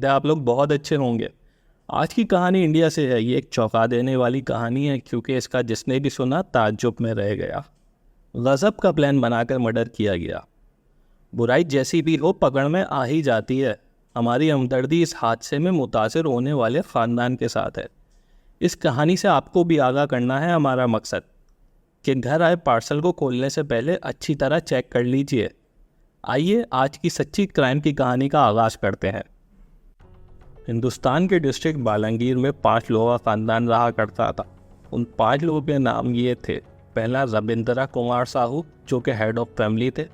उम्मीद है आप लोग बहुत अच्छे होंगे। आज की कहानी इंडिया से है। ये एक चौंका देने वाली कहानी है क्योंकि इसका जिसने भी सुना ताज्जुब में रह गया। गज़ब का प्लान बनाकर मर्डर किया गया। बुराई जैसी भी हो पकड़ में आ ही जाती है। हमारी हमदर्दी इस हादसे में मुतासिर होने वाले ख़ानदान के साथ है। इस कहानी से आपको भी आगाह करना है हमारा मकसद कि घर आए पार्सल को खोलने से पहले अच्छी तरह चेक कर लीजिए। आइए आज की सच्ची क्राइम की कहानी का आगाज़ करते हैं। हिंदुस्तान के डिस्ट्रिक्ट बालंगीर में 5 लोगों का ख़ानदान रहा करता था। उन 5 लोगों के नाम ये थे। पहला रविंद्रा कुमार साहू जो कि हेड ऑफ फैमिली थे।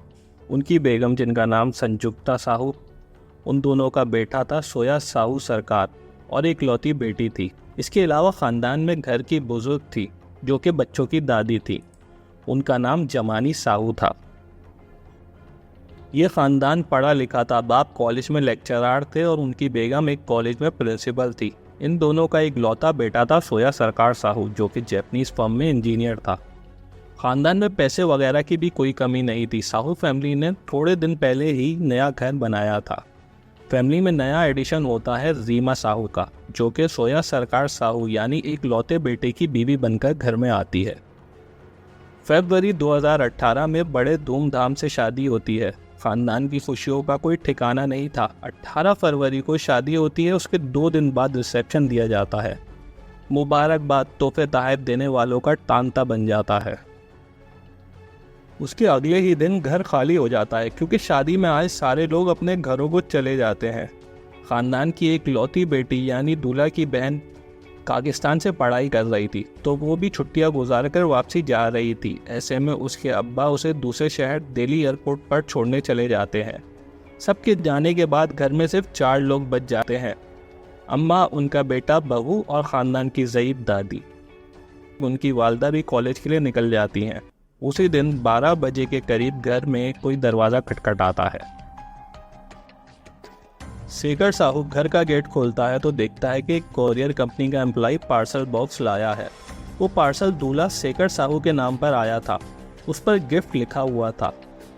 उनकी बेगम जिनका नाम संजुक्ता साहू। उन दोनों का बेटा था सोया साहू सरकार और एक लौती बेटी थी। इसके अलावा ख़ानदान में घर की बुजुर्ग थी जो कि बच्चों की दादी थी। उनका नाम जमानी साहू था। ये ख़ानदान पढ़ा लिखा था। बाप कॉलेज में लेक्चरार थे और उनकी बेगम एक कॉलेज में प्रिंसिपल थी। इन दोनों का एक लौता बेटा था सोया सरकार साहू जो कि जैपनीज़ फर्म में इंजीनियर था। ख़ानदान में पैसे वगैरह की भी कोई कमी नहीं थी। साहू फैमिली ने थोड़े दिन पहले ही नया घर बनाया था। फैमिली में नया एडिशन होता है रीमा साहू का जो कि सोया सरकार साहू यानी एक लौते बेटे की बीवी बनकर घर में आती है। फरवरी 2018 में बड़े धूमधाम से शादी होती है। ख़ानदान की खुशियों का कोई ठिकाना नहीं था। 18 फरवरी को शादी होती है। उसके 2 दिन बाद रिसेप्शन दिया जाता है। मुबारकबाद तोहफे तहफ़ देने वालों का तांता बन जाता है। उसके अगले ही दिन घर खाली हो जाता है क्योंकि शादी में आए सारे लोग अपने घरों को चले जाते हैं। ख़ानदान की एक लौती बेटी यानी दूल्हा की बहन पाकिस्तान से पढ़ाई कर रही थी तो वो भी छुट्टियां गुजार कर वापसी जा रही थी। ऐसे में उसके अब्बा उसे दूसरे शहर दिल्ली एयरपोर्ट पर छोड़ने चले जाते हैं। सबके जाने के बाद घर में सिर्फ 4 लोग बच जाते हैं। अम्मा, उनका बेटा, बहू और ख़ानदान की ज़ईफ़ दादी। उनकी वालदा भी कॉलेज के लिए निकल जाती हैं। उसी दिन 12 बजे के करीब घर में कोई दरवाज़ा खटखटाता है। शेखर साहू घर का गेट खोलता है तो देखता है कि एक कोरियर कंपनी का एम्प्लॉय पार्सल बॉक्स लाया है। वो पार्सल दूल्हा शेखर साहू के नाम पर आया था। उस पर गिफ्ट लिखा हुआ था।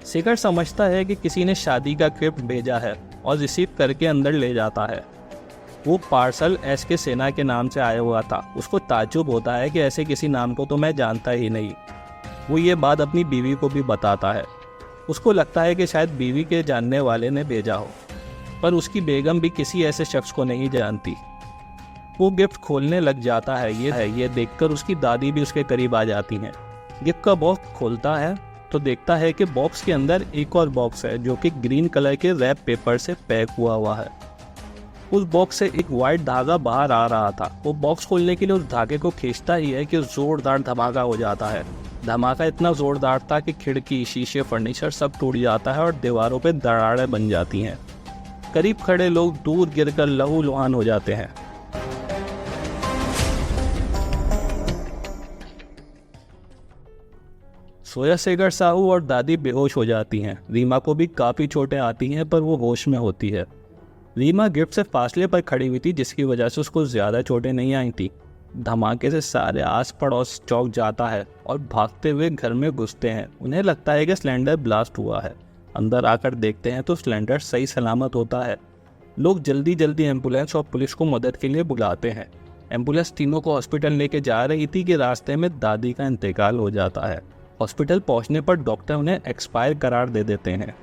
शेखर समझता है कि किसी ने शादी का गिफ्ट भेजा है और रिसीव करके अंदर ले जाता है। वो पार्सल SK सेना के नाम से आया हुआ था। उसको ताज्जुब होता है कि ऐसे किसी नाम को तो मैं जानता ही नहीं। वो ये बात अपनी बीवी को भी बताता है। उसको लगता है कि शायद बीवी के जानने वाले ने भेजा हो, पर उसकी बेगम भी किसी ऐसे शख्स को नहीं जानती। वो गिफ्ट खोलने लग जाता है। ये देखकर उसकी दादी भी उसके करीब आ जाती हैं। गिफ्ट का बॉक्स खोलता है तो देखता है कि बॉक्स के अंदर एक और बॉक्स है जो कि ग्रीन कलर के रैप पेपर से पैक हुआ है। उस बॉक्स से एक वाइट धागा बाहर आ रहा था। वो बॉक्स खोलने के लिए उस धागे को खींचता ही है कि जोरदार धमाका हो जाता है। धमाका इतना जोरदार था कि खिड़की, शीशे, फर्नीचर सब टूट जाता है और दीवारों पे दरारें बन जाती हैं। करीब खड़े लोग दूर गिरकर लहूलुहान हो जाते हैं। सोया शेखर साहू और दादी बेहोश हो जाती हैं। रीमा को भी काफ़ी चोटें आती हैं पर वो होश में होती है। रीमा गिफ्ट से फासले पर खड़ी हुई थी जिसकी वजह से उसको ज़्यादा चोटें नहीं आई थी। धमाके से सारे आस पड़ोस चौंक जाता है और भागते हुए घर में घुसते हैं। उन्हें लगता है कि सिलेंडर ब्लास्ट हुआ है। अंदर आकर देखते हैं तो सिलेंडर सही सलामत होता है। लोग जल्दी जल्दी एम्बुलेंस और पुलिस को मदद के लिए बुलाते हैं। एम्बुलेंस तीनों को हॉस्पिटल लेके जा रही थी कि रास्ते में दादी का इंतकाल हो जाता है। हॉस्पिटल पहुंचने पर डॉक्टर उन्हें एक्सपायर करार दे देते हैं।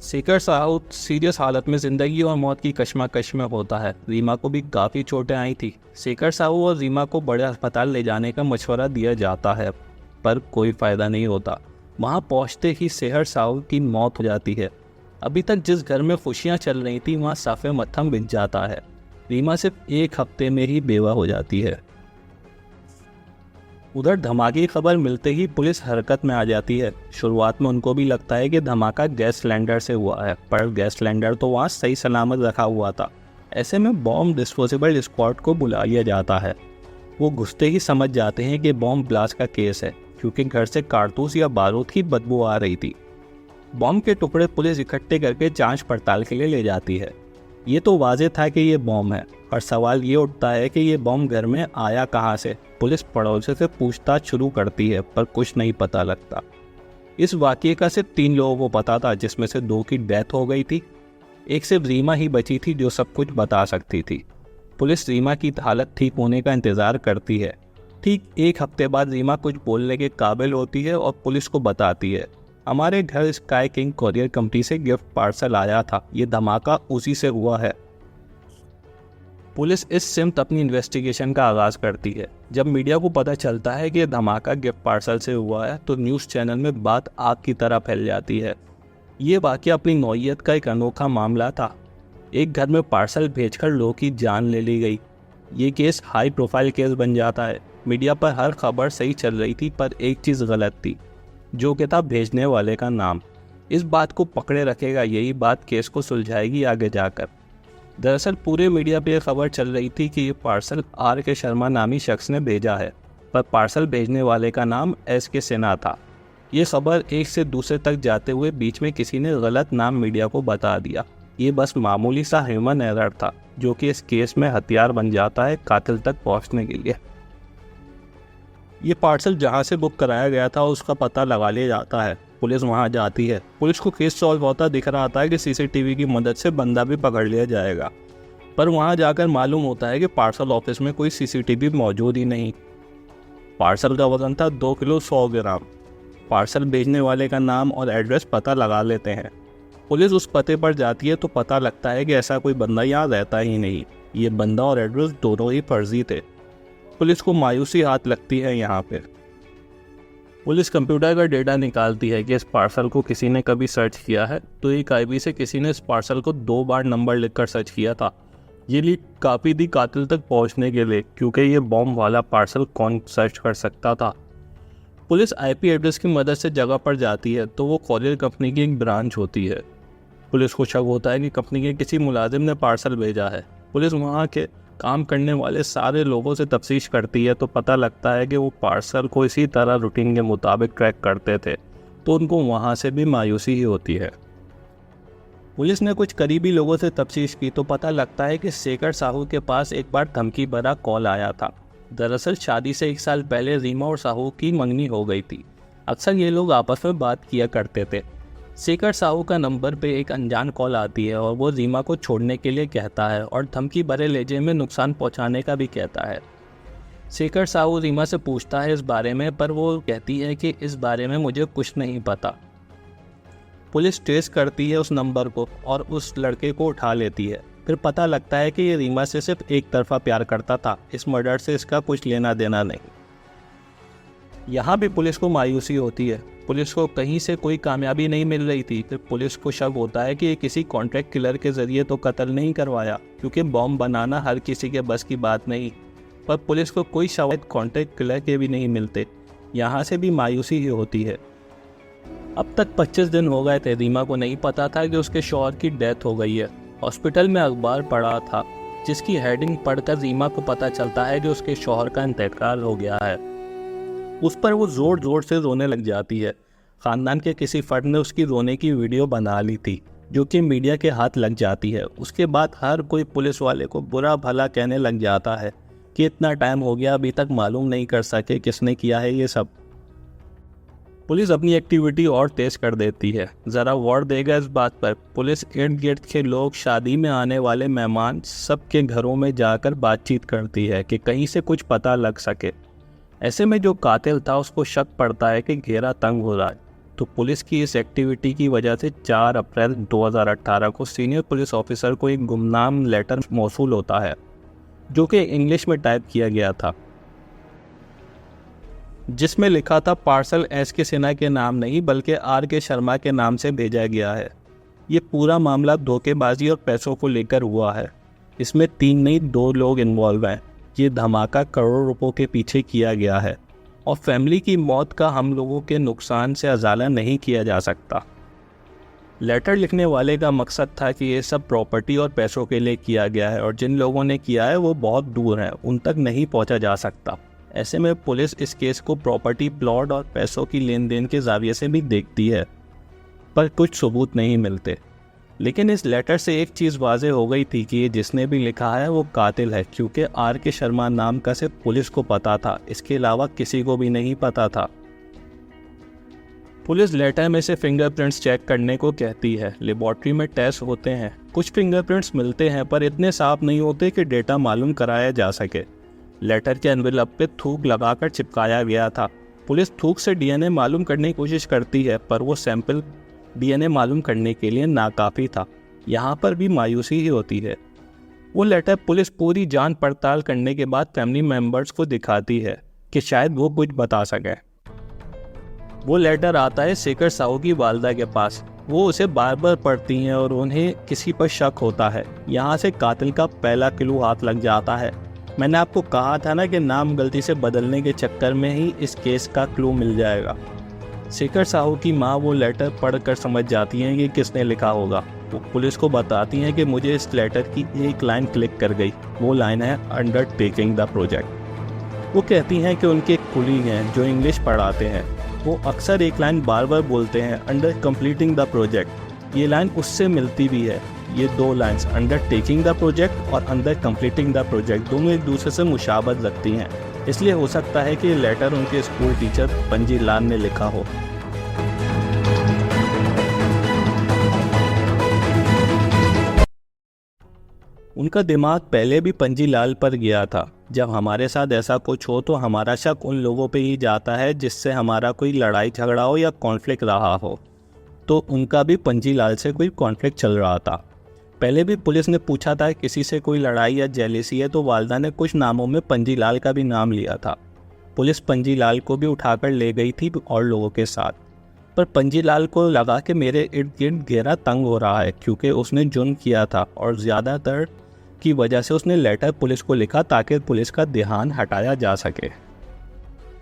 शेखर साहू सीरियस हालत में ज़िंदगी और मौत की कशमकश में होता है। रीमा को भी काफ़ी चोटें आई थी। शेखर साहू और रीमा को बड़े अस्पताल ले जाने का मशवरा दिया जाता है पर कोई फ़ायदा नहीं होता। वहाँ पहुँचते ही शेखर साहू की मौत हो जाती है। अभी तक जिस घर में खुशियाँ चल रही थी वहाँ साफे मत्थम बिछ जाता है। रीमा सिर्फ 1 हफ्ते में ही बेवा हो जाती है। उधर धमाके की खबर मिलते ही पुलिस हरकत में आ जाती है। शुरुआत में उनको भी लगता है कि धमाका गैस सिलेंडर से हुआ है पर गैस सिलेंडर तो वहाँ सही सलामत रखा हुआ था। ऐसे में बॉम्ब डिस्पोजेबल स्क्वाड को बुला लिया जाता है। वो घुसते ही समझ जाते हैं कि बॉम्ब ब्लास्ट का केस है क्योंकि घर से कारतूस या बारूद की बदबू आ रही थी। बॉम्ब के टुकड़े पुलिस इकट्ठे करके जांच पड़ताल के लिए ले जाती है। ये तो वाज़ेह था कि ये बॉम्ब है और सवाल ये उठता है कि ये बॉम्ब घर में आया कहाँ से। पुलिस पड़ोसी से पूछताछ शुरू करती है पर कुछ नहीं पता लगता। इस वाक़ये का सिर्फ 3 लोगों को पता था जिसमें से 2 की डेथ हो गई थी। एक सिर्फ रीमा ही बची थी जो सब कुछ बता सकती थी। पुलिस रीमा की हालत ठीक होने का इंतज़ार करती है। ठीक एक हफ्ते बाद रीमा कुछ बोलने के काबिल होती है और पुलिस को बताती है, हमारे घर स्काई किंग कोरियर कंपनी से गिफ्ट पार्सल आया था, ये धमाका उसी से हुआ है। पुलिस इस सिमत अपनी इन्वेस्टिगेशन का आगाज़ करती है। जब मीडिया को पता चलता है कि यह धमाका गिफ्ट पार्सल से हुआ है तो न्यूज़ चैनल में बात आग की तरह फैल जाती है। ये वाक़या अपनी नौइयत का एक अनोखा मामला था। एक घर में पार्सल भेजकर लोगों की जान ले ली गई। ये केस हाई प्रोफाइल केस बन जाता है। मीडिया पर हर खबर सही चल रही थी, पर एक चीज़ गलत थी, जो कि था भेजने वाले का नाम। इस बात को पकड़े रखेगा, यही बात केस को सुलझाएगी आगे जाकर। दरअसल पूरे मीडिया पे यह खबर चल रही थी कि ये पार्सल R.K. शर्मा नामी शख्स ने भेजा है, पर पार्सल भेजने वाले का नाम S.K. सिन्हा था। ये खबर एक से दूसरे तक जाते हुए बीच में किसी ने गलत नाम मीडिया को बता दिया। ये बस मामूली सा ह्यूमन एरर था, जो कि इस केस में हथियार बन जाता है कातिल तक पहुंचने के लिए। ये पार्सल जहां से बुक कराया गया था उसका पता लगा लिया जाता है। पुलिस वहां जाती है। पुलिस को केस सॉल्व होता दिख रहा था कि CCTV की मदद से बंदा भी पकड़ लिया जाएगा, पर वहां जाकर मालूम होता है कि पार्सल ऑफिस में कोई CCTV मौजूद ही नहीं। पार्सल का वजन था 2 किलो 100 ग्राम। पार्सल भेजने वाले का नाम और एड्रेस पता लगा लेते हैं। पुलिस उस पते पर जाती है तो पता लगता है कि ऐसा कोई बंदा यहाँ रहता ही नहीं। ये बंदा और एड्रेस दोनों ही फर्जी थे। पुलिस को मायूसी हाथ लगती है यहाँ पे। पुलिस कंप्यूटर का डेटा निकालती है कि इस पार्सल को किसी ने कभी सर्च किया है, तो एक IP से किसी ने इस पार्सल को 2 बार नंबर लिखकर सर्च किया था। ये लीड काफ़ी थी कातिल तक पहुंचने के लिए, क्योंकि ये बॉम्ब वाला पार्सल कौन सर्च कर सकता था। पुलिस IP एड्रेस की मदद से जगह पर जाती है तो वो कोरियर कंपनी की एक ब्रांच होती है। पुलिस को शक होता है कि कंपनी के किसी मुलाजिम ने पार्सल भेजा है। पुलिस वहाँ के काम करने वाले सारे लोगों से तफ्तीश करती है तो पता लगता है कि वो पार्सल को इसी तरह रूटीन के मुताबिक ट्रैक करते थे, तो उनको वहाँ से भी मायूसी ही होती है। पुलिस ने कुछ करीबी लोगों से तफ्तीश की तो पता लगता है कि शेखर साहू के पास एक बार धमकी भरा कॉल आया था। दरअसल शादी से 1 साल पहले रीमा और साहू की मंगनी हो गई थी। अक्सर ये लोग आपस में बात किया करते थे। शेखर साहू का नंबर पे एक अनजान कॉल आती है और वो रीमा को छोड़ने के लिए कहता है और धमकी भरे लहजे में नुकसान पहुंचाने का भी कहता है। शेखर साहू रीमा से पूछता है इस बारे में, पर वो कहती है कि इस बारे में मुझे कुछ नहीं पता। पुलिस ट्रेस करती है उस नंबर को और उस लड़के को उठा लेती है। फिर पता लगता है कि ये रीमा से सिर्फ एक तरफा प्यार करता था, इस मर्डर से इसका कुछ लेना देना नहीं। यहाँ भी पुलिस को मायूसी होती है। पुलिस को कहीं से कोई कामयाबी नहीं मिल रही थी। फिर पुलिस को शक होता है कि ये किसी कॉन्ट्रैक्ट किलर के ज़रिए तो कत्ल नहीं करवाया, क्योंकि बॉम्ब बनाना हर किसी के बस की बात नहीं। पर पुलिस को कोई शवाहिद कॉन्ट्रैक्ट किलर के भी नहीं मिलते। यहाँ से भी मायूसी ही होती है। अब तक 25 दिन हो गए थे। रीमा को नहीं पता था कि उसके शौहर की डेथ हो गई है। हॉस्पिटल में अखबार पढ़ा था, जिसकी हेडिंग पढ़कर रीमा को पता चलता है कि उसके शौहर का इंतकाल हो गया है। उस पर वो ज़ोर ज़ोर से रोने लग जाती है। ख़ानदान के किसी फर्द ने उसकी रोने की वीडियो बना ली थी, जो कि मीडिया के हाथ लग जाती है। उसके बाद हर कोई पुलिस वाले को बुरा भला कहने लग जाता है कि इतना टाइम हो गया अभी तक मालूम नहीं कर सके किसने किया है ये सब। पुलिस अपनी एक्टिविटी और तेज कर देती है। ज़रा गौर देगा इस बात पर। पुलिस इर्द गिर्द के लोग, शादी में आने वाले मेहमान, सबके घरों में जाकर बातचीत करती है कि कहीं से कुछ पता लग सके। ऐसे में जो कातिल था उसको शक पड़ता है कि घेरा तंग हो रहा है, तो पुलिस की इस एक्टिविटी की वजह से 4 अप्रैल 2018 को सीनियर पुलिस ऑफिसर को एक गुमनाम लेटर मौसूल होता है, जो कि इंग्लिश में टाइप किया गया था, जिसमें लिखा था पार्सल S.K. सिन्हा के नाम नहीं बल्कि R.K. शर्मा के नाम से भेजा गया है। ये पूरा मामला धोखेबाजी और पैसों को लेकर हुआ है। इसमें 3 नहीं 2 लोग इन्वॉल्व हैं। ये धमाका करोड़ों रुपयों के पीछे किया गया है और फैमिली की मौत का हम लोगों के नुकसान से अजाला नहीं किया जा सकता। लेटर लिखने वाले का मकसद था कि ये सब प्रॉपर्टी और पैसों के लिए किया गया है और जिन लोगों ने किया है वो बहुत दूर हैं, उन तक नहीं पहुंचा जा सकता। ऐसे में पुलिस इस केस को प्रॉपर्टी, प्लॉट और पैसों की लेन देन के जाविये से भी देखती है, पर कुछ सबूत नहीं मिलते। लेकिन इस लेटर से एक चीज़ वाज़ेह हो गई थी कि ये जिसने भी लिखा है वो कातिल है, क्योंकि R.K. शर्मा नाम का सिर्फ पुलिस को पता था, इसके अलावा किसी को भी नहीं पता था। पुलिस लेटर में से फिंगरप्रिंट्स चेक करने को कहती है। लेबॉर्ट्री में टेस्ट होते हैं, कुछ फिंगरप्रिंट्स मिलते हैं पर इतने साफ नहीं होते कि डेटा मालूम कराया जा सके। लेटर के एनवेलप पे थूक लगाकर चिपकाया गया था। पुलिस थूक से डीएनए मालूम करने की कोशिश करती है पर वो सैंपल डीएनए मालूम करने के लिए नाकाफ़ी था। यहाँ पर भी मायूसी ही होती है। वो लेटर पुलिस पूरी जांच पड़ताल करने के बाद फैमिली मेम्बर्स को दिखाती है कि शायद वो कुछ बता सके। वो लेटर आता है शेखर साहू की वालदा के पास। वो उसे बार बार पढ़ती हैं और उन्हें किसी पर शक होता है। यहाँ से कातिल का पहला क्लू हाथ लग जाता है। मैंने आपको कहा था ना कि नाम गलती से बदलने के चक्कर में ही इस केस का क्लू मिल जाएगा। शेखर साहू की माँ वो लेटर पढ़कर समझ जाती हैं कि किसने लिखा होगा। वो पुलिस को बताती हैं कि मुझे इस लेटर की एक लाइन क्लिक कर गई। वो लाइन है अंडरटेकिंग द प्रोजेक्ट। वो कहती हैं कि उनके एक कुलीग हैं जो इंग्लिश पढ़ाते हैं। वो अक्सर एक लाइन बार बार बोलते हैं, अंडर कंप्लीटिंग द प्रोजेक्ट। ये लाइन उससे मिलती भी है। ये दो लाइन्स अंडरटेकिंग द प्रोजेक्ट और अंडर कंप्लीटिंग द प्रोजेक्ट दोनों एक दूसरे से मुशाबत रखती हैं। इसलिए हो सकता है कि ये लेटर उनके स्कूल टीचर पंजी लाल ने लिखा हो। उनका दिमाग पहले भी पंजी लाल पर गया था। जब हमारे साथ ऐसा कुछ हो तो हमारा शक उन लोगों पे ही जाता है जिससे हमारा कोई लड़ाई झगड़ा हो या कॉन्फ्लिक्ट रहा हो। तो उनका भी पंजी लाल से कोई कॉन्फ्लिक्ट चल रहा था। पहले भी पुलिस ने पूछा था किसी से कोई लड़ाई या जेलिसी है तो वालदा ने कुछ नामों में पंजी लाल का भी नाम लिया था। पुलिस पंजी लाल को भी उठाकर ले गई थी और लोगों के साथ। पर पंजी लाल को लगा कि मेरे इर्द गिर्द घेरा तंग हो रहा है क्योंकि उसने जुर्म किया था और ज़्यादातर की वजह से उसने लेटर पुलिस को लिखा ताकि पुलिस का ध्यान हटाया जा सके।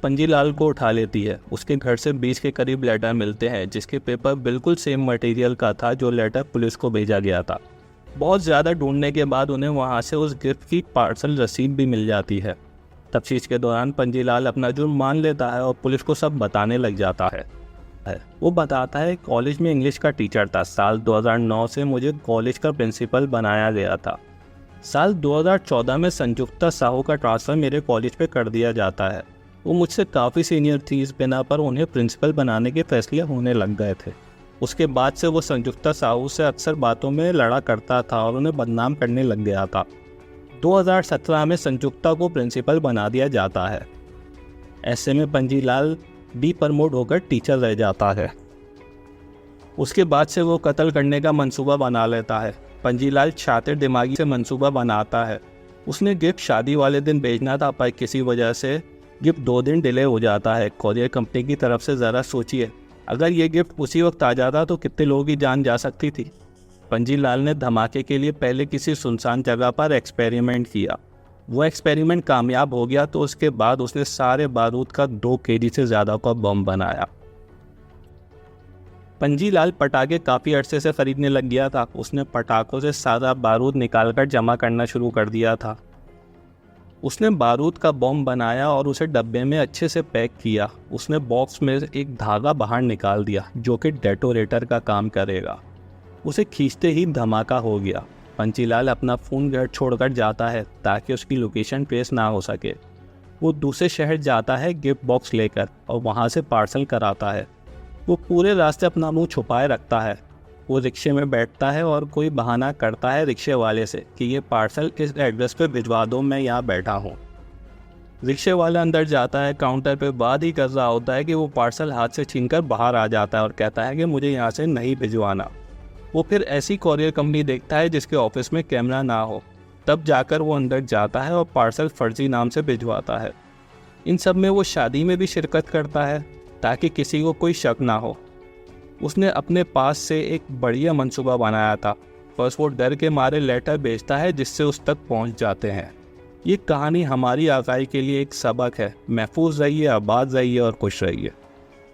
पंजी लाल को उठा लेती है। उसके घर से 20 के करीब लेटर मिलते हैं जिसके पेपर बिल्कुल सेम मटेरियल का था जो लेटर पुलिस को भेजा गया था। बहुत ज़्यादा ढूंढने के बाद उन्हें वहाँ से उस गिफ्ट की पार्सल रसीद भी मिल जाती है। तफ्तीश के दौरान पंजी लाल अपना जुर्म मान लेता है और पुलिस को सब बताने लग जाता है। वो बताता है कॉलेज में इंग्लिश का टीचर था। साल 2009 से मुझे कॉलेज का प्रिंसिपल बनाया गया था। साल 2014 में संजुक्ता साहू का ट्रांसफ़र मेरे कॉलेज पे कर दिया जाता है। वो मुझसे काफ़ी सीनियर थी, इस बिना पर उन्हें प्रिंसिपल बनाने के फैसले होने लग गए थे। उसके बाद से वो संजुक्ता साहू से अक्सर बातों में लड़ा करता था और उन्हें बदनाम करने लग गया था। 2017 में संजुक्ता को प्रिंसिपल बना दिया जाता है। ऐसे में पंजी लाल डी प्रमोट होकर टीचर रह जाता है। उसके बाद से वो कत्ल करने का मंसूबा बना लेता है। पंजी लाल शातिर दिमागी से मंसूबा बनाता है। उसने गिफ्ट शादी वाले दिन भेजना था पर किसी वजह से गिफ्ट 2 दिन डिले हो जाता है। कोरियर कंपनी की तरफ से ज़रा सोचिए, अगर ये गिफ्ट उसी वक्त आ जाता तो कितने लोगों की जान जा सकती थी। पंजी लाल ने धमाके के लिए पहले किसी सुनसान जगह पर एक्सपेरिमेंट किया। वो एक्सपेरिमेंट कामयाब हो गया तो उसके बाद उसने सारे बारूद का 2 केजी से ज़्यादा का बम बनाया। पंजी लाल पटाखे काफ़ी अरसे से ख़रीदने लग गया था। उसने पटाखों से सारा बारूद निकालकर जमा करना शुरू कर दिया था। उसने बारूद का बम बनाया और उसे डब्बे में अच्छे से पैक किया। उसने बॉक्स में एक धागा बाहर निकाल दिया जो कि डेटोरेटर का काम करेगा। उसे खींचते ही धमाका हो गया। पंजी लाल अपना फ़ोन घर छोड़कर जाता है ताकि उसकी लोकेशन ट्रेस ना हो सके। वो दूसरे शहर जाता है गिफ्ट बॉक्स लेकर और वहाँ से पार्सल कराता है। वो पूरे रास्ते अपना मुंह छुपाए रखता है। वो रिक्शे में बैठता है और कोई बहाना करता है रिक्शे वाले से कि ये पार्सल इस एड्रेस पे भिजवा दो, मैं यहाँ बैठा हूँ। रिक्शे वाला अंदर जाता है, काउंटर पे बात ही कर रहा होता है कि वो पार्सल हाथ से छीनकर बाहर आ जाता है और कहता है कि मुझे यहाँ से नहीं भिजवाना। वो फिर ऐसी कॉरियर कंपनी देखता है जिसके ऑफिस में कैमरा ना हो। तब जाकर वो अंदर जाता है और पार्सल फर्जी नाम से भिजवाता है। इन सब में वो शादी में भी शिरकत करता है ताकि किसी को कोई शक ना हो। उसने अपने पास से एक बढ़िया मंसूबा बनाया था। बस वो डर के मारे लेटर भेजता है जिससे उस तक पहुंच जाते हैं। ये कहानी हमारी आगाही के लिए एक सबक है। महफूज रहिए, आबाद रहिए और खुश रहिए।